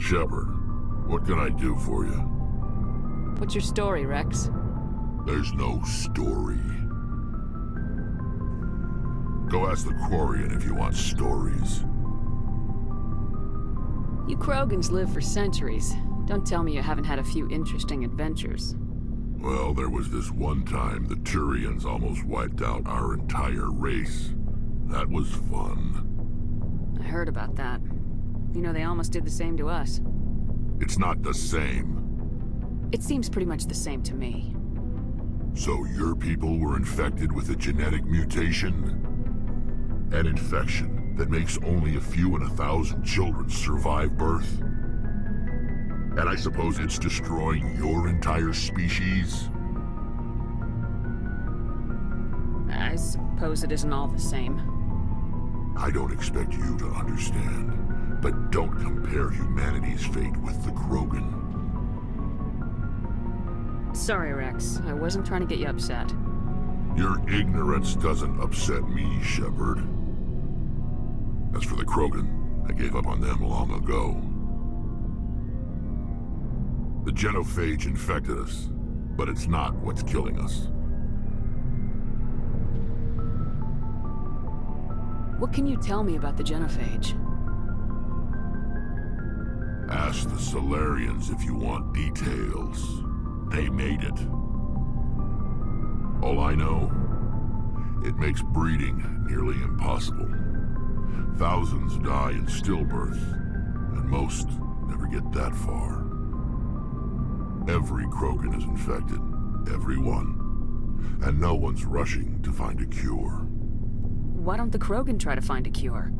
Shepard, what can I do for you? What's your story, Wrex? There's no story. Go ask the Quarian if you want stories. You Krogans live for centuries. Don't tell me you haven't had a few interesting adventures. Well, there was this one time the Turians almost wiped out our entire race. That was fun. I heard about that. You know, they almost did the same to us. It's not the same. It seems pretty much the same to me. So your people were infected with a genetic mutation? An infection that makes only a few in 1,000 children survive birth? And I suppose it's destroying your entire species? I suppose it isn't all the same. I don't expect you to understand, but don't compare humanity's fate with the Krogan. Sorry, Wrex. I wasn't trying to get you upset. Your ignorance doesn't upset me, Shepard. As for the Krogan, I gave up on them long ago. The genophage infected us, but it's not what's killing us. What can you tell me about the genophage? Ask the Solarians if you want details. They made it. All I know, it makes breeding nearly impossible. Thousands die in stillbirth, and most never get that far. Every Krogan is infected. Every one. And no one's rushing to find a cure. Why don't the Krogan try to find a cure?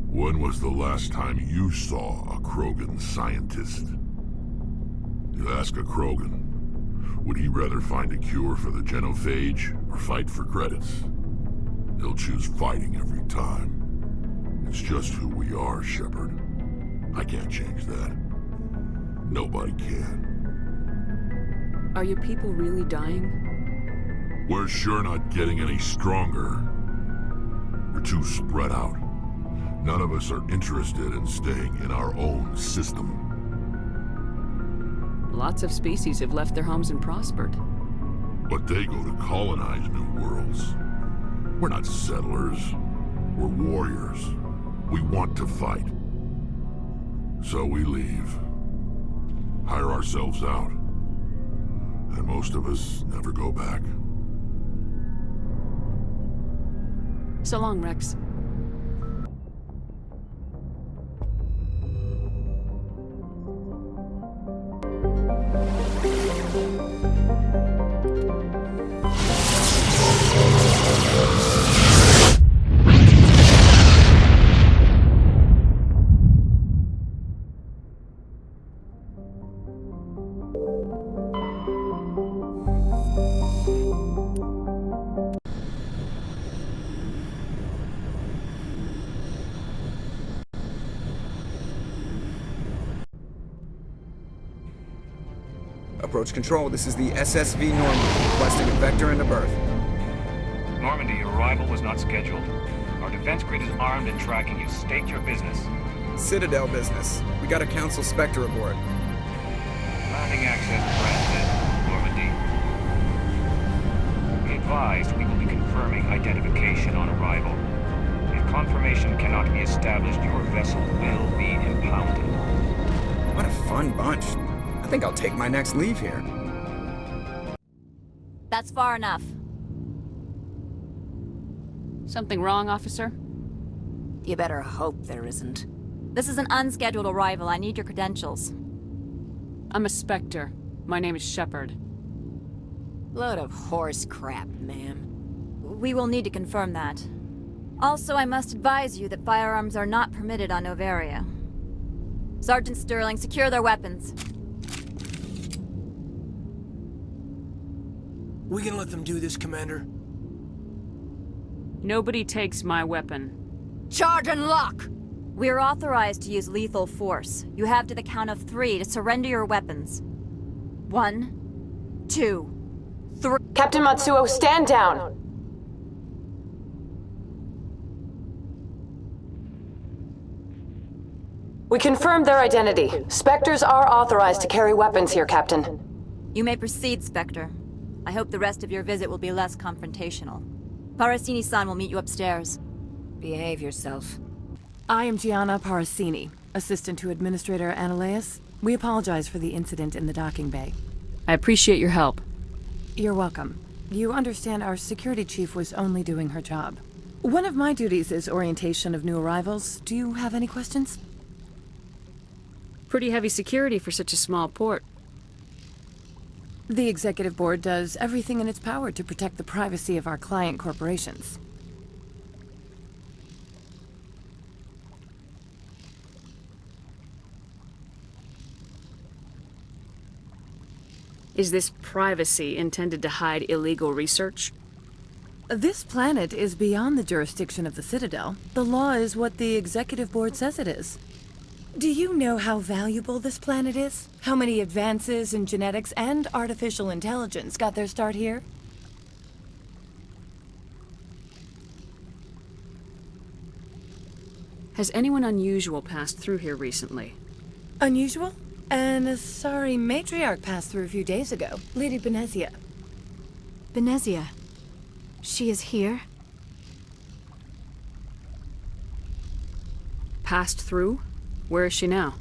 When was the last time you saw a Krogan scientist? You ask a Krogan, would he rather find a cure for the genophage or fight for credits? He'll choose fighting every time. It's just who we are, Shepard. I can't change that. Nobody can. Are your people really dying? We're sure not getting any stronger. We're too spread out. None of us are interested in staying in our own system. Lots of species have left their homes and prospered. But they go to colonize new worlds. We're not settlers. We're warriors. We want to fight. So we leave. Hire ourselves out. And most of us never go back. So long, Wrex. Approach control, this is the SSV Normandy, requesting a vector into berth. Normandy, your arrival was not scheduled. Our defense grid is armed and tracking you. State your business. Citadel business. We got a Council Spectre aboard. Landing access granted, Normandy. Be advised, we will be confirming identification on arrival. If confirmation cannot be established, your vessel will be impounded. What a fun bunch. I think I'll take my next leave here. That's far enough. Something wrong, officer? You better hope there isn't. This is an unscheduled arrival. I need your credentials. I'm a Spectre. My name is Shepard. Load of horse crap, ma'am. We will need to confirm that. Also, I must advise you that firearms are not permitted on Noveria. Sergeant Sterling, secure their weapons. We can let them do this, Commander. Nobody takes my weapon. Charge and lock! We are authorized to use lethal force. You have to the count of 3 to surrender your weapons. 1, 2, 3... Captain Matsuo, stand down! We confirmed their identity. Spectres are authorized to carry weapons here, Captain. You may proceed, Spectre. I hope the rest of your visit will be less confrontational. Parasini-san will meet you upstairs. Behave yourself. I am Gianna Parasini, assistant to Administrator Analeas. We apologize for the incident in the docking bay. I appreciate your help. You're welcome. You understand our security chief was only doing her job. One of my duties is orientation of new arrivals. Do you have any questions? Pretty heavy security for such a small port. The Executive Board does everything in its power to protect the privacy of our client corporations. Is this privacy intended to hide illegal research? This planet is beyond the jurisdiction of the Citadel. The law is what the Executive Board says it is. Do you know how valuable this planet is? How many advances in genetics and artificial intelligence got their start here? Has anyone unusual passed through here recently? Unusual? An Asari matriarch passed through a few days ago, Lady Benezia. Benezia. She is here? Passed through? Where is she now?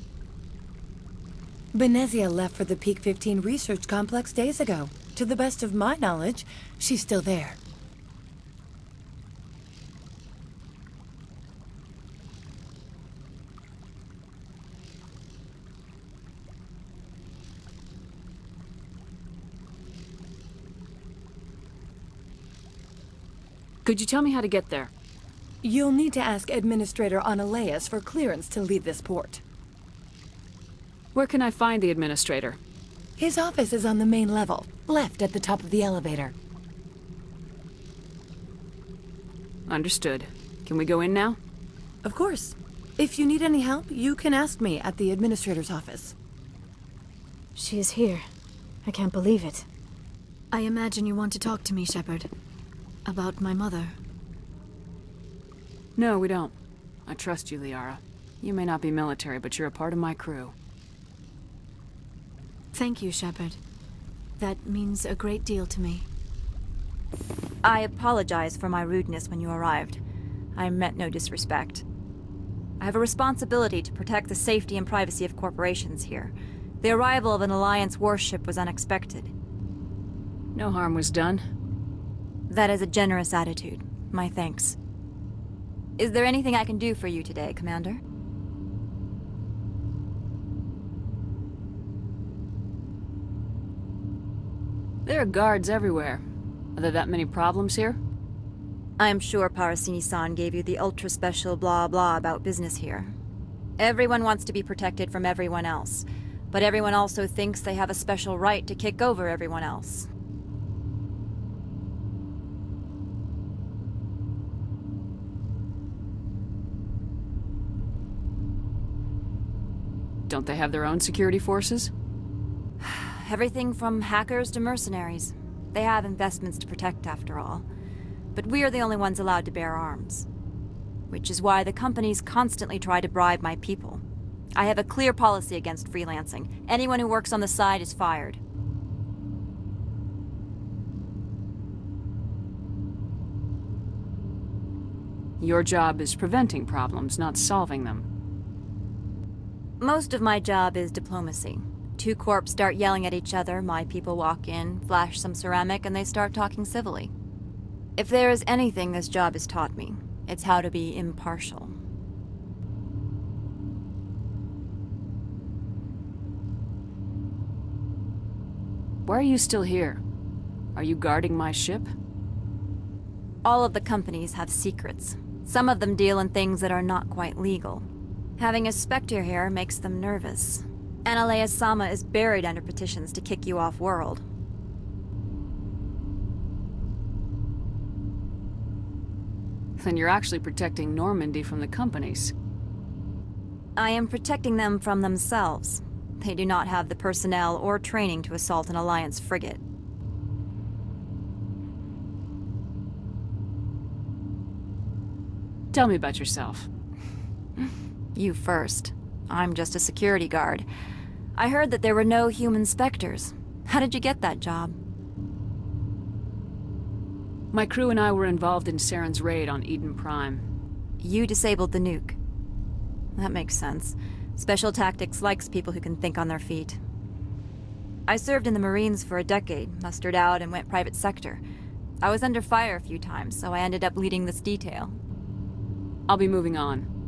Benezia left for the Peak 15 research complex days ago. To the best of my knowledge, she's still there. Could you tell me how to get there? You'll need to ask Administrator Analeas for clearance to leave this port. Where can I find the administrator? His office is on the main level, left at the top of the elevator. Understood. Can we go in now? Of course. If you need any help, you can ask me at the Administrator's office. She is here. I can't believe it. I imagine you want to talk to me, Shepard. About my mother. No, we don't. I trust you, Liara. You may not be military, but you're a part of my crew. Thank you, Shepard. That means a great deal to me. I apologize for my rudeness when you arrived. I meant no disrespect. I have a responsibility to protect the safety and privacy of corporations here. The arrival of an Alliance warship was unexpected. No harm was done. That is a generous attitude. My thanks. Is there anything I can do for you today, Commander? There are guards everywhere. Are there that many problems here? I am sure Parasini-san gave you the ultra-special blah-blah about business here. Everyone wants to be protected from everyone else, but everyone also thinks they have a special right to kick over everyone else. Don't they have their own security forces? Everything from hackers to mercenaries. They have investments to protect, after all. But we're the only ones allowed to bear arms. Which is why the companies constantly try to bribe my people. I have a clear policy against freelancing. Anyone who works on the side is fired. Your job is preventing problems, not solving them. Most of my job is diplomacy. Two corps start yelling at each other, my people walk in, flash some ceramic, and they start talking civilly. If there is anything this job has taught me, it's how to be impartial. Why are you still here? Are you guarding my ship? All of the companies have secrets. Some of them deal in things that are not quite legal. Having a Spectre here makes them nervous. Analeas-sama is buried under petitions to kick you off-world. Then you're actually protecting Normandy from the companies. I am protecting them from themselves. They do not have the personnel or training to assault an Alliance frigate. Tell me about yourself. You first. I'm just a security guard. I heard that there were no human specters. How did you get that job? My crew and I were involved in Saren's raid on Eden Prime. You disabled the nuke. That makes sense. Special Tactics likes people who can think on their feet. I served in the Marines for a decade, mustered out, and went private sector. I was under fire a few times, so I ended up leading this detail. I'll be moving on.